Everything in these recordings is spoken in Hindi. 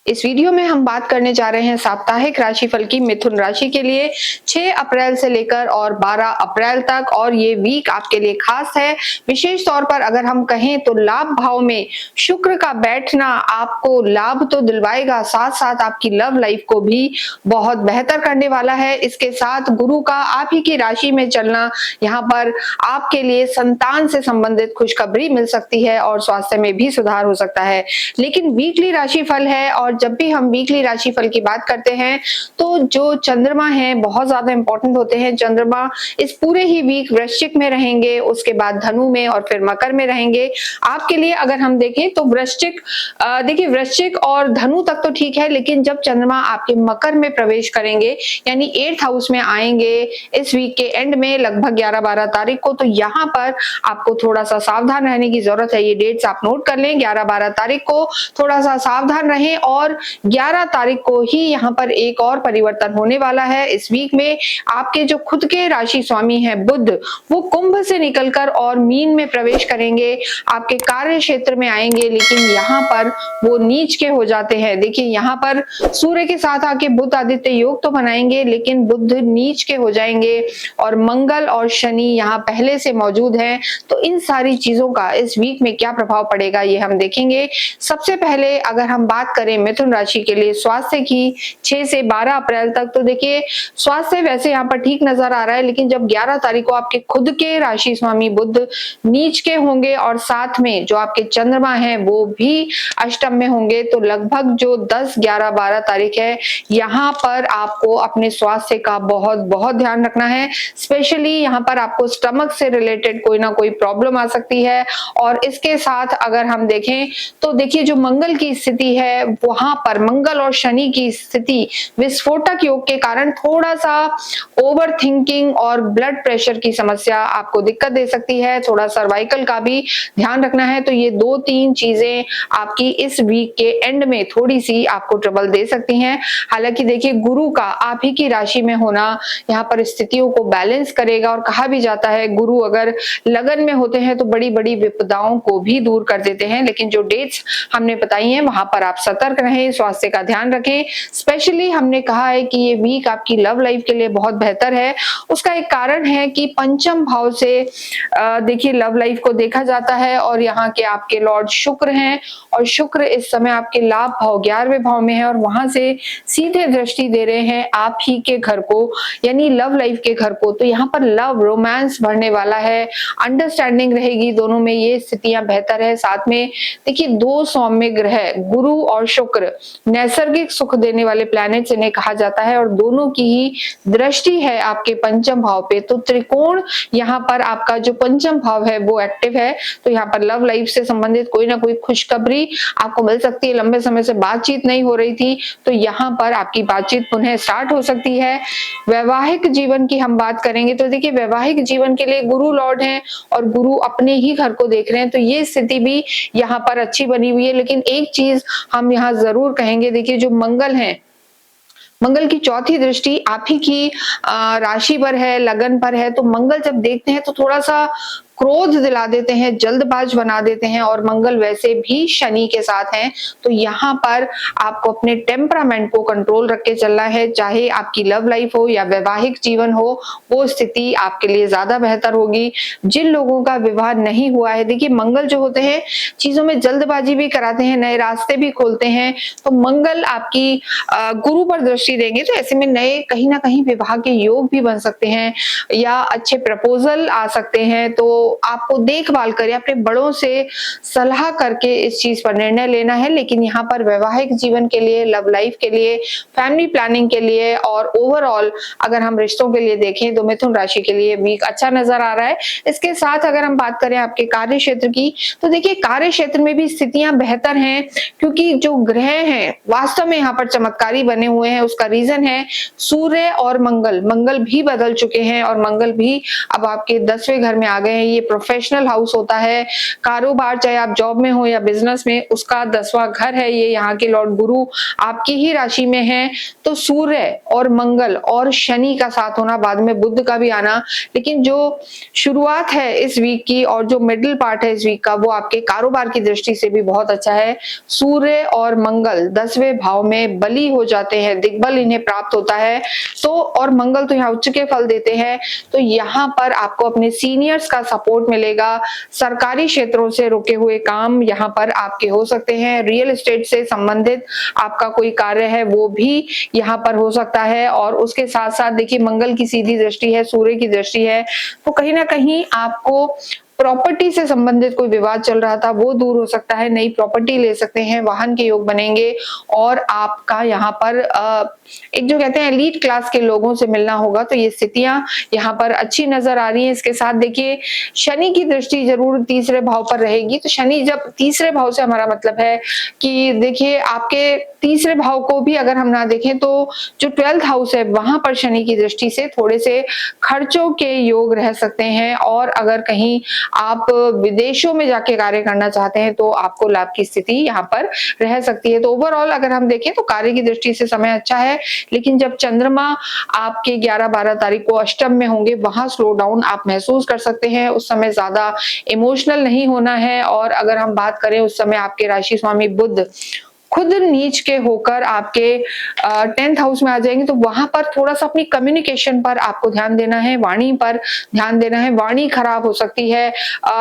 इस वीडियो में हम बात करने जा रहे हैं साप्ताहिक राशिफल की मिथुन राशि के लिए 6 अप्रैल से लेकर और 12 अप्रैल तक। और ये वीक आपके लिए खास है। विशेष तौर पर अगर हम कहें तो लाभ भाव में शुक्र का बैठना आपको लाभ तो दिलवाएगा, साथ साथ आपकी लव लाइफ को भी बहुत बेहतर करने वाला है। इसके साथ गुरु का आप ही की राशि में चलना, यहाँ पर आपके लिए संतान से संबंधित खुशखबरी मिल सकती है और स्वास्थ्य में भी सुधार हो सकता है। लेकिन वीकली राशिफल है और जब भी हम वीकली राशिफल की बात करते हैं तो जो चंद्रमा है बहुत ज्यादा इंपॉर्टेंट होते हैं। चंद्रमा इस पूरे ही वीक वृश्चिक में रहेंगे, उसके बाद धनु में और फिर मकर में रहेंगे। आपके लिए अगर हम देखें तो देखिए वृश्चिक और धनु तक तो ठीक है, लेकिन जब चंद्रमा आपके मकर में प्रवेश करेंगे यानी 8th हाउस में आएंगे इस वीक के एंड में लगभग 11-12 तारीख को, तो यहाँ पर आपको थोड़ा सा सावधान रहने की जरूरत है। ये डेट्स आप नोट कर लें, 11-12 तारीख को थोड़ा सा सावधान रहें और 11 तारीख को ही यहाँ पर एक और परिवर्तन होने वाला है। इस वीक में आपके जो खुद के राशि स्वामी हैं बुध, वो कुंभ से निकलकर और मीन में प्रवेश करेंगे, आपके कार्य क्षेत्र में आएंगे, लेकिन यहाँ पर वो नीच के हो जाते हैं। देखिए यहाँ पर सूर्य के साथ आके बुध आदित्य योग तो बनाएंगे, लेकिन बुध नीच के हो जाएंगे और मंगल और शनि यहाँ पहले से मौजूद हैं। तो इन सारी चीजों का इस वीक में क्या प्रभाव पड़ेगा ये हम देखेंगे। सबसे पहले अगर हम बात करें मिथुन राशि के लिए स्वास्थ्य की 6 से 12 अप्रैल तक, तो देखिए स्वास्थ्य वैसे यहाँ पर ठीक नजर आ रहा है, लेकिन जब 11 तारीख को आपके खुद के राशि स्वामी बुध नीच के होंगे और साथ में जो आपके चंद्रमा है वो भी अष्टम में होंगे, तो लगभग जो 10, 11, 12 तारीख है यहाँ पर आपको अपने स्वास्थ्य का बहुत बहुत ध्यान रखना है। स्पेशली यहाँ पर आपको स्टमक से रिलेटेड कोई ना कोई प्रॉब्लम आ सकती है। और इसके साथ अगर हम देखें तो देखिए जो मंगल की स्थिति है वहां पर मंगल और शनि की स्थिति विस्फोटक योग के कारण थोड़ा सा ओवर थिंकिंग और ब्लड प्रेशर की समस्या आपको दिक्कत दे सकती है। थोड़ा सर्वाइकल का भी ध्यान रखना है। तो ये 2-3 चीजें आपकी इस वीक के एंड में थोड़ी सी आपको ट्रबल दे सकती हैं। हालांकि देखिए गुरु का आप ही की राशि में होना यहाँ पर स्थितियों को बैलेंस करेगा और कहा भी जाता है गुरु अगर लगन में होते हैं तो बड़ी बड़ी विपदाओं को भी दूर कर देते हैं। लेकिन जो डेट्स हमने बताई हैं वहां पर आप सतर्क रहें, स्वास्थ्य का ध्यान रखें। स्पेशली हमने कहा है कि ये वीक आपकी लव लाइफ के लिए बहुत बेहतर है। उसका एक कारण है कि पंचम भाव से देखिए लव लाइफ को देखा जाता है और यहाँ के आपके लॉर्ड शुक्र हैं और शुक्र इस समय आपके लाभ भाव 11वें भाव में है और वहां से सीधे दृष्टि दे रहे हैं आप ही के घर को यानी लव लाइफ के घर को। तो यहाँ पर लव रोमांस बढ़ने वाला है, अंडरस्टैंडिंग रहेगी दोनों में, ये स्थितियां बेहतर है। साथ में देखिए 2 सौम्य ग्रह गुरु और शुक्र नैसर्गिक सुख देने वाले प्लैनेट्स इन्हें कहा जाता है और दोनों की ही दृष्टि है आपके पंचम भाव पे। तो त्रिकोण यहाँ पर आपका जो पंचम भाव है वो एक्टिव है। तो यहाँ पर लव लाइफ से संबंधित कोई ना कोई खुशखबरी आपको मिल सकती है। लंबे समय से बातचीत नहीं हो रही थी तो यहाँ पर आपकी बातचीत पुनः स्टार्ट हो सकती है। वैवाहिक जीवन की हम बात करेंगे तो देखिए वैवाहिक जीवन के लिए गुरु लॉर्ड हैं और गुरु अपने ही घर को देख रहे हैं, तो ये स्थिति भी यहाँ पर अच्छी बनी हुई है। लेकिन एक चीज हम यहाँ जरूर कहेंगे, देखिए जो मंगल है, मंगल की चौथी दृष्टि आप ही की राशि पर है, लगन पर है। तो मंगल जब देखते हैं तो थोड़ा सा क्रोध दिला देते हैं, जल्दबाज बना देते हैं और मंगल वैसे भी शनि के साथ हैं। तो यहाँ पर आपको अपने टेम्परामेंट को कंट्रोल रख के चलना है, चाहे आपकी लव लाइफ हो या वैवाहिक जीवन हो, वो स्थिति आपके लिए ज्यादा बेहतर होगी। जिन लोगों का विवाह नहीं हुआ है, देखिए मंगल जो होते हैं चीजों में जल्दबाजी भी कराते हैं, नए रास्ते भी खोलते हैं। तो मंगल आपकी गुरु पर दृष्टि देंगे तो ऐसे में नए कहीं ना कहीं विवाह के योग भी बन सकते हैं या अच्छे प्रपोजल आ सकते हैं। तो आपको देखभाल करें, अपने बड़ों से सलाह करके इस चीज पर निर्णय लेना है। लेकिन यहाँ पर वैवाहिक जीवन के लिए, लव लाइफ के लिए, फैमिली प्लानिंग के लिए और ओवरऑल अगर हम रिश्तों के लिए देखें तो मिथुन राशि के लिए वीक अच्छा नजर आ रहा है। इसके साथ अगर हम बात करें आपके कार्य क्षेत्र की तो देखिए कार्य क्षेत्र में भी स्थितियां बेहतर हैं क्योंकि जो ग्रह हैं वास्तव में यहाँ पर चमत्कारी बने हुए हैं। उसका रीजन है सूर्य और मंगल भी बदल चुके हैं और मंगल भी अब आपके 10वें घर में आ गए हैं। ये ये प्रोफेशनल हाउस होता है, कारोबार चाहे आप जॉब में हो या बिजनेस में, उसका 10वां घर है ये। यहाँ के लॉर्ड गुरु आपकी ही राशि में है। तो सूर्य और मंगल और शनि का साथ होना, बाद में बुध का भी आना, लेकिन जो शुरुआत है इस वीक की और जो मिडिल पार्ट है इस वीक का, वो आपके कारोबार की दृष्टि से भी बहुत अच्छा है। सूर्य और मंगल 10वें भाव में बली हो जाते हैं, दिग्बल इन्हें प्राप्त होता है। तो और मंगल तो यहाँ उच्च के फल देते हैं, तो यहाँ पर आपको अपने सीनियर्स का सपोर्ट मिलेगा। सरकारी क्षेत्रों से रुके हुए काम यहाँ पर आपके हो सकते हैं। रियल एस्टेट से संबंधित आपका कोई कार्य है वो भी यहाँ पर हो सकता है। और उसके साथ साथ देखिए, मंगल की सीधी दृष्टि है, सूर्य की दृष्टि है, तो कहीं ना कहीं आपको प्रॉपर्टी से संबंधित कोई विवाद चल रहा था वो दूर हो सकता है, नई प्रॉपर्टी ले सकते हैं, वाहन के योग बनेंगे। और आपका यहाँ पर एक जो कहते हैं एलीट क्लास के लोगों से मिलना होगा, तो ये स्थितियां यहाँ पर अच्छी नजर आ रही हैं। इसके साथ देखिए, शनि की दृष्टि जरूर तीसरे भाव पर रहेगी। तो शनि जब तीसरे भाव से, हमारा मतलब है कि देखिए आपके तीसरे भाव को भी अगर हम ना देखें तो जो 12th हाउस है वहां पर शनि की दृष्टि से थोड़े से खर्चों के योग रह सकते हैं। और अगर कहीं आप विदेशों में जाके कार्य करना चाहते हैं तो आपको लाभ की स्थिति यहाँ पर रह सकती है। तो ओवरऑल अगर हम देखें तो कार्य की दृष्टि से समय अच्छा है, लेकिन जब चंद्रमा आपके 11-12 तारीख को अष्टम में होंगे, वहां स्लो डाउन आप महसूस कर सकते हैं। उस समय ज्यादा इमोशनल नहीं होना है। और अगर हम बात करें, उस समय आपके राशि स्वामी बुध खुद नीच के होकर आपके 10th हाउस में आ जाएंगे, तो वहां पर थोड़ा सा अपनी कम्युनिकेशन पर आपको ध्यान देना है, वाणी पर ध्यान देना है। वाणी खराब हो सकती है,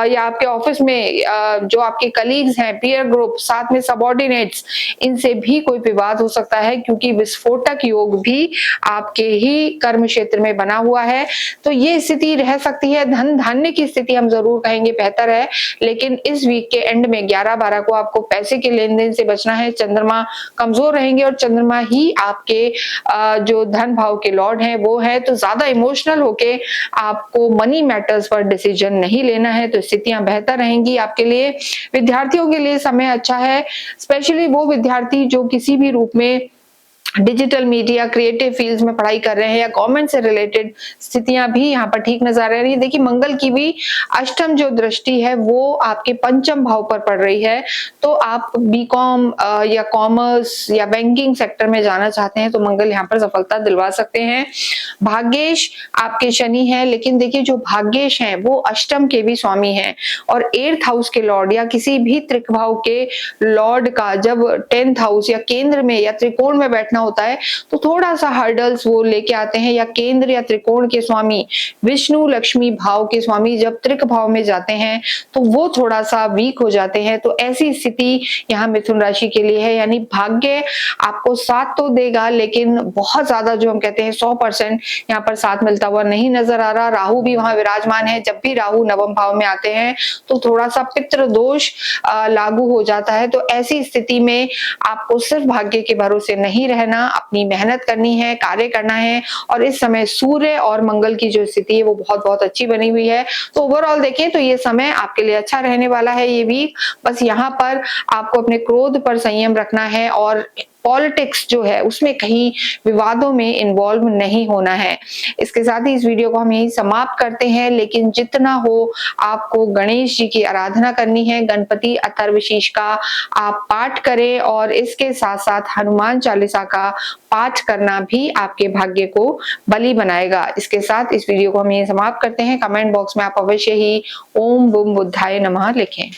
या आपके ऑफिस में जो आपके कलीग्स हैं, पीयर ग्रुप, साथ में सबऑर्डिनेट्स, इनसे भी कोई विवाद हो सकता है, क्योंकि विस्फोटक योग भी आपके ही कर्म क्षेत्र में बना हुआ है। तो ये स्थिति रह सकती है। धन धान्य की स्थिति हम जरूर कहेंगे बेहतर है, लेकिन इस वीक के एंड में 11-12 को आपको पैसे के लेन देन से बचना है। चंद्रमा कमजोर रहेंगे और चंद्रमा ही आपके जो धन भाव के लॉर्ड हैं वो है, तो ज्यादा इमोशनल होके आपको मनी मैटर्स पर डिसीजन नहीं लेना है। तो स्थितियां बेहतर रहेंगी आपके लिए। विद्यार्थियों के लिए समय अच्छा है, स्पेशली वो विद्यार्थी जो किसी भी रूप में डिजिटल मीडिया, क्रिएटिव फील्ड्स में पढ़ाई कर रहे हैं या गवर्नमेंट से रिलेटेड स्थितियां भी यहाँ पर ठीक नजर आ रही है। देखिए, मंगल की भी अष्टम जो दृष्टि है वो आपके पंचम भाव पर पड़ रही है। तो आप बीकॉम या कॉमर्स या बैंकिंग सेक्टर में जाना चाहते हैं तो मंगल यहाँ पर सफलता दिलवा सकते हैं। भाग्येश आपके शनि है, लेकिन देखिए जो भाग्येश हैं वो अष्टम के भी स्वामी हैं और 8th हाउस के लॉर्ड या किसी भी त्रिक-भाव के लॉर्ड का जब 10th हाउस या केंद्र में या त्रिकोण में बैठना होता है तो थोड़ा सा हर्डल्स वो लेके आते हैं। या केंद्र या त्रिकोण के स्वामी, विष्णु लक्ष्मी भाव के स्वामी जब त्रिक भाव में जाते हैं तो वो थोड़ा सा वीक हो जाते हैं। तो ऐसी स्थिति यहाँ मिथुन राशि के लिए है, यानी भाग्य आपको साथ तो देगा, लेकिन बहुत ज्यादा जो हम कहते हैं 100% यहाँ पर साथ मिलता हुआ नहीं नजर आ रहा। राहु भी वहां विराजमान है, जब भी राहु नवम भाव में आते हैं तो थोड़ा सा पितृ दोष लागू हो जाता है। तो ऐसी स्थिति में आपको सिर्फ भाग्य के भरोसे नहीं रहना, अपनी मेहनत करनी है, कार्य करना है। और इस समय सूर्य और मंगल की जो स्थिति है वो बहुत बहुत अच्छी बनी हुई है। तो ओवरऑल देखें तो ये समय आपके लिए अच्छा रहने वाला है ये वीक। बस यहाँ पर आपको अपने क्रोध पर संयम रखना है और पॉलिटिक्स जो है उसमें कहीं विवादों में इन्वॉल्व नहीं होना है। इसके साथ ही इस वीडियो को हम यही समाप्त करते हैं, लेकिन जितना हो आपको गणेश जी की आराधना करनी है, गणपति अथर्वशीष का आप पाठ करें और इसके साथ साथ हनुमान चालीसा का पाठ करना भी आपके भाग्य को बली बनाएगा। इसके साथ इस वीडियो को हम यही समाप्त करते हैं। कमेंट बॉक्स में आप अवश्य ही ओम बम बुद्धाय नमः लिखें।